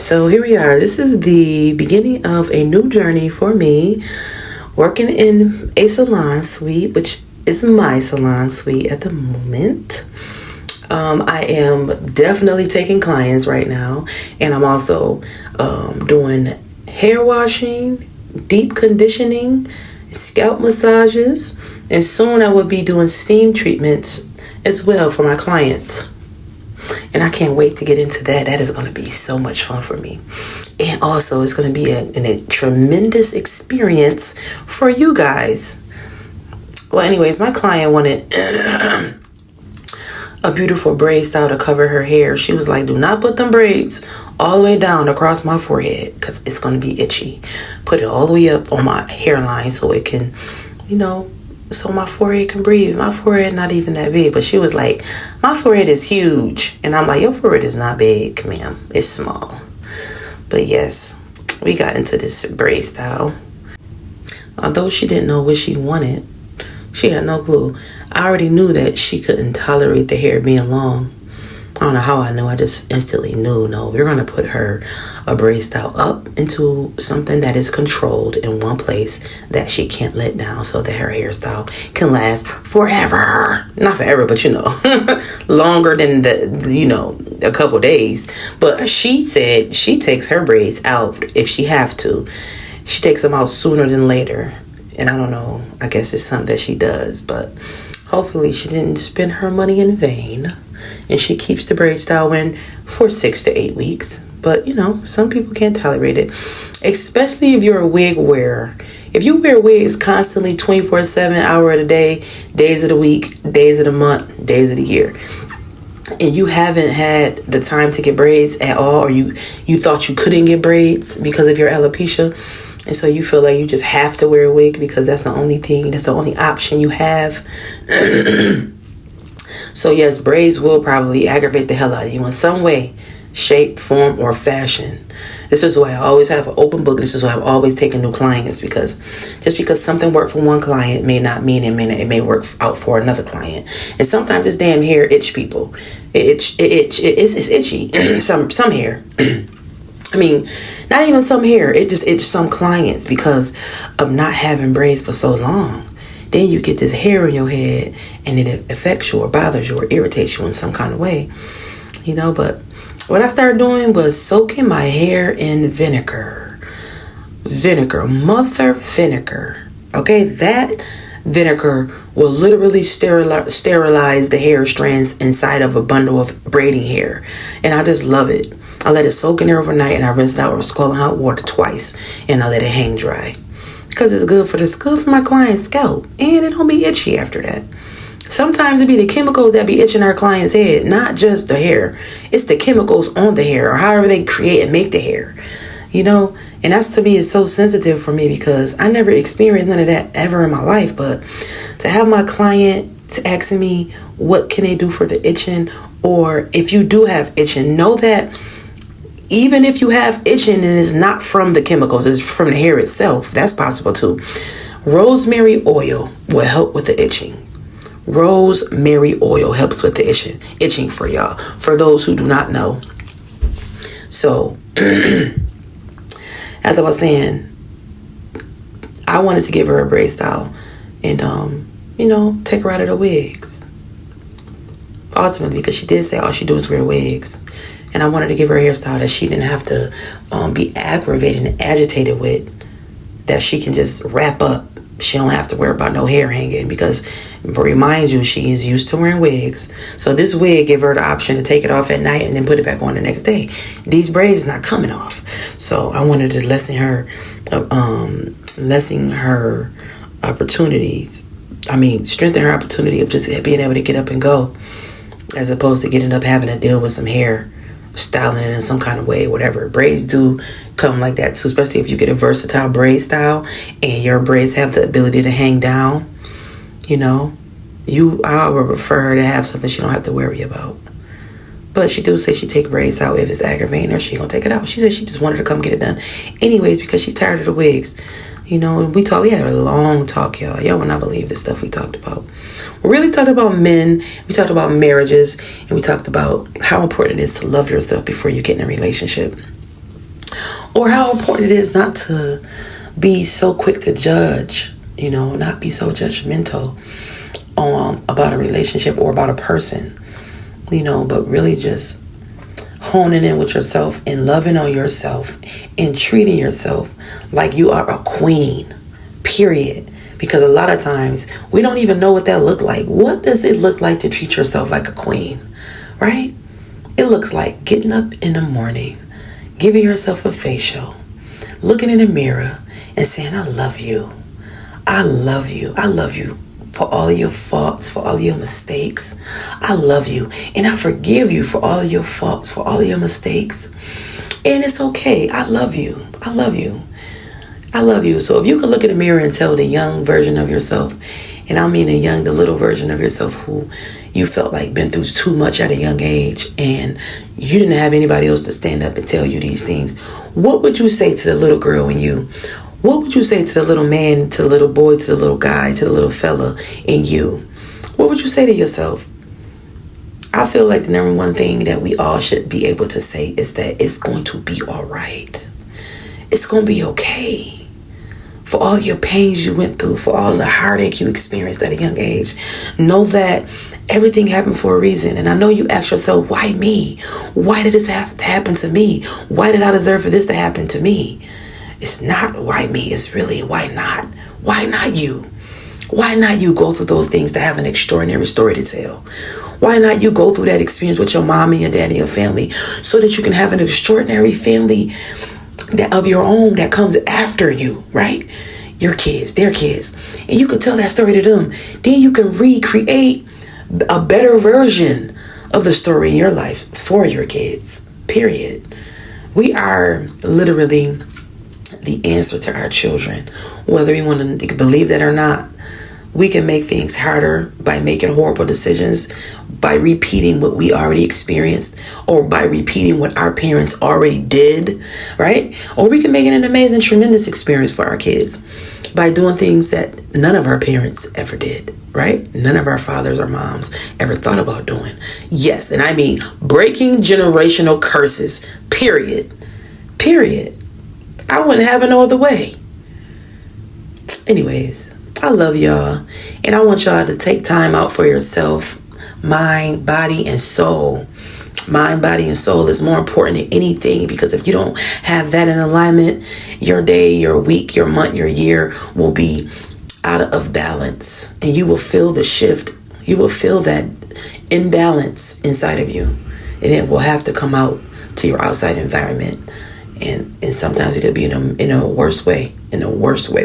So here we are. This is the beginning of a new journey for me, working in a salon suite, which is my salon suite at the moment. I am definitely taking clients right now, and I'm also doing hair washing, deep conditioning, scalp massages, and soon I will be doing steam treatments as well for my clients. And I can't wait to get into that. That is going to be so much fun for me. And also, it's going to be a tremendous experience for you guys. Well, anyways, my client wanted a beautiful braid style to cover her hair. She was like, do not put them braids all the way down across my forehead because it's going to be itchy. Put it all the way up on my hairline so it can, so my forehead can breathe. My forehead not even that big, but she was like, my forehead is huge. And I'm like, your forehead is not big, ma'am. It's small. But yes, we got into this braid style. Although she didn't know what she wanted, she had no clue. I already knew that she couldn't tolerate the hair being long. I don't know how I knew. I just instantly knew, no, we're going to put her a braid style up into something that is controlled in one place that she can't let down so that her hairstyle can last forever. Not forever, but longer than a couple days. But she said she takes her braids out if she have to. She takes them out sooner than later. And I don't know. I guess it's something that she does. But hopefully she didn't spend her money in vain. And she keeps the braid style in for 6 to 8 weeks. But, some people can't tolerate it. Especially if you're a wig wearer. If you wear wigs constantly 24/7, hour of the day, days of the week, days of the month, days of the year, and you haven't had the time to get braids at all, or you thought you couldn't get braids because of your alopecia, and so you feel like you just have to wear a wig because that's the only option you have. So yes, braids will probably aggravate the hell out of you in some way, shape, form, or fashion. This is why I always have an open book. This is why I'm always taking new clients, because just because something worked for one client may not mean it may work out for another client. And sometimes this damn hair itch people. It's itchy. some hair. I mean, not even some hair. It just itches some clients because of not having braids for so long. Then you get this hair in your head and it affects you or bothers you or irritates you in some kind of way. But what I started doing was soaking my hair in vinegar. Mother vinegar. Okay, that vinegar will literally sterilize the hair strands inside of a bundle of braiding hair. And I just love it. I let it soak in there overnight and I rinse it out with scalding hot water twice. And I let it hang dry. Because it's good for my client's scalp. And it don't be itchy after that. Sometimes it be the chemicals that be itching our client's head, not just the hair. It's the chemicals on the hair or however they create and make the hair. And that's, to me, is so sensitive for me because I never experienced none of that ever in my life. But to have my client asking me what can they do for the itching, or if you do have itching, know that even if you have itching and it's not from the chemicals, it's from the hair itself. That's possible too. Rosemary oil will help with the itching. Rosemary oil helps with the itching for y'all. For those who do not know. So, as I was saying, I wanted to give her a braid style and, take her out of the wigs. Ultimately, because she did say all she do is wear wigs. And I wanted to give her a hairstyle that she didn't have to be aggravated and agitated with, that she can just wrap up. She don't have to worry about no hair hanging because, remind you, she is used to wearing wigs. So this wig give her the option to take it off at night and then put it back on the next day. These braids is not coming off. So I wanted to lessen her opportunities. Strengthen her opportunity of just being able to get up and go, as opposed to getting up having to deal with some hair, styling it in some kind of way, whatever. Braids do come like that too, especially if you get a versatile braid style and your braids have the ability to hang down. I would prefer her to have something she don't have to worry about. But she do say she take braids out if it's aggravating her. She gonna take it out. She said she just wanted to come get it done anyways because she's tired of the wigs. And we had a long talk, y'all. Y'all will not believe the stuff we talked about. We really talked about men. We talked about marriages. And we talked about how important it is to love yourself before you get in a relationship. Or how important it is not to be so quick to judge, you know, not be so judgmental about a relationship or about a person, you know, but really just honing in with yourself and loving on yourself and treating yourself like you are a queen, period. Because a lot of times we don't even know what that look like. What does it look like to treat yourself like a queen, right? It looks like getting up in the morning, giving yourself a facial, looking in the mirror and saying, I love you. I love you. I love you for all of your faults, for all of your mistakes. I love you. And I forgive you for all of your faults, for all of your mistakes. And it's okay. I love you. I love you. I love you. So if you could look in the mirror and tell the young version of yourself, and I mean the little version of yourself who you felt like been through too much at a young age and you didn't have anybody else to stand up and tell you these things, what would you say to the little girl in you? What would you say to the little man, to the little boy, to the little guy, to the little fella in you? What would you say to yourself? I feel like the number one thing that we all should be able to say is that it's going to be all right. It's going to be okay. For all your pains you went through, for all the heartache you experienced at a young age, know that everything happened for a reason. And I know you ask yourself, why me? Why did this have to happen to me? Why did I deserve for this to happen to me? It's not why me, it's really why not? Why not you? Why not you go through those things to have an extraordinary story to tell? Why not you go through that experience with your mom and your dad and your family so that you can have an extraordinary family of your own that comes after you, right? Your kids, their kids. And you can tell that story to them. Then you can recreate a better version of the story in your life for your kids, period. We are literally the answer to our children, whether you want to believe that or not. We can make things harder by making horrible decisions, by repeating what we already experienced, or by repeating what our parents already did, right? Or we can make it an amazing, tremendous experience for our kids by doing things that none of our parents ever did, right? None of our fathers or moms ever thought about doing. Yes, and I mean breaking generational curses, period. Period. I wouldn't have it no other way. Anyways, I love y'all, and I want y'all to take time out for yourself. Mind, body, and soul. Mind, body, and soul is more important than anything, because if you don't have that in alignment, your day, your week, your month, your year will be out of balance, and you will feel the shift. You will feel that imbalance inside of you, and it will have to come out to your outside environment, and sometimes it could be in a worse way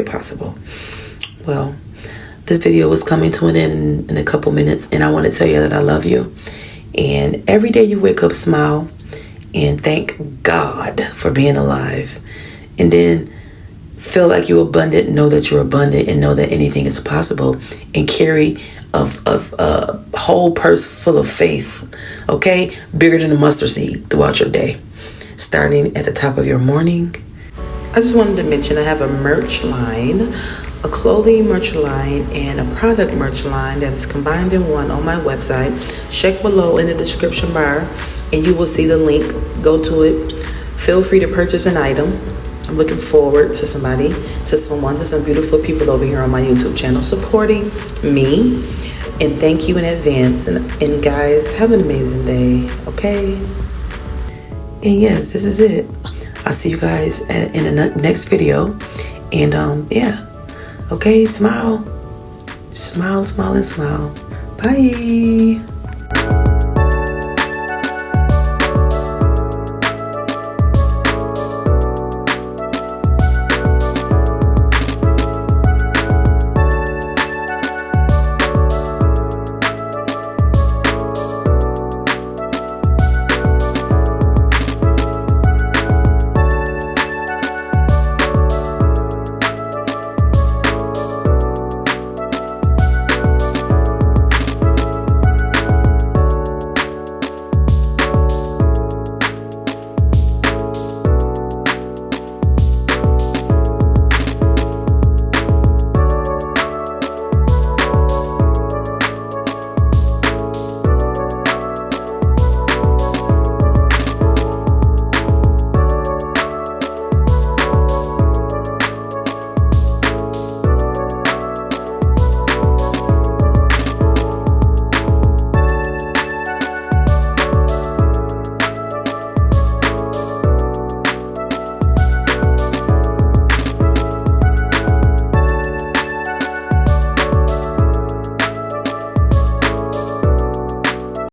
possible. Well, this video was coming to an end in a couple minutes, and I want to tell you that I love you. And every day you wake up, smile and thank God for being alive. And then feel like you're abundant, know that you're abundant, and know that anything is possible. And carry a whole purse full of faith, okay? Bigger than a mustard seed throughout your day. Starting at the top of your morning. I just wanted to mention I have a merch line, a clothing merch line and a product merch line that is combined in one on my website. Check below in the description bar and you will see the link. Go to it. Feel free to purchase an item. I'm looking forward to some beautiful people over here on my YouTube channel supporting me. And thank you in advance. And guys, have an amazing day, okay? And yes, this is it. I'll see you guys in the next video. And yeah. Okay, smile. Smile, smile, and smile. Bye.